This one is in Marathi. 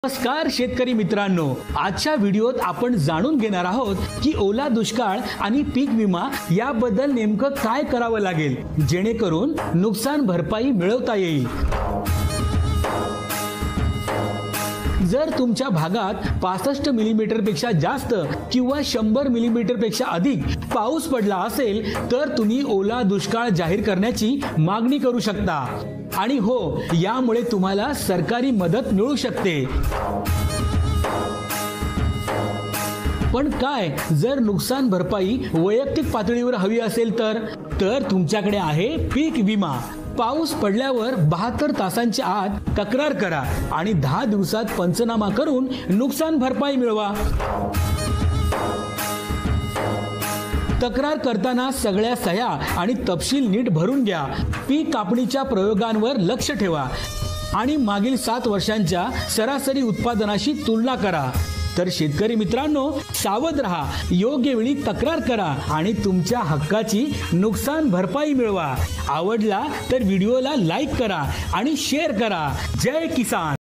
नमस्कार शेतकरी मित्रांनो, आजच्या व्हिडिओत आपण जाणून घेणार आहोत की ओला दुष्काळ आणि पीक विमा याबद्दल नेमकं काय करावं लागेल जेणेकरून नुकसान भरपाई मिळवता येईल। जर तुमच्या भागात 65 मिलीमीटर पेक्षा जास्त किंवा 100 मिलीमीटर पेक्षा अधिक पाऊस पडला असेल तर तुम्ही ओला दुष्काळ जाहीर करण्याची मागणी करू शकता आणि हो, यामुळे तुम्हाला सरकारी मदत मिळू शकते। पण काय जर नुकसान भरपाई वैयक्तिक पातळीवर हवी असेल तर तुमच्याकडे आहे पीक विमा। पाऊस पडल्यावर 72 तासांच्या आत तक्रार करा आणि 10 दिवसात पंचनामा करून नुकसान भरपाई मिळवा। तक्रार करताना सगळ्या सह्या आणि तपशील नीट भरून घ्या। पीक कापणीच्या प्रयोगांवर लक्ष ठेवा आणि मागील 7 वर्षांच्या सरासरी उत्पादनाशी तुलना करा। तर शेतकरी मित्रांनो, सावध रहा, योग्य वेळी तक्रार करा आणि तुमच्या हक्काची नुकसान भरपाई मिळवा। आवडला तर व्हिडिओला लाईक करा आणि शेअर करा। जय किसान।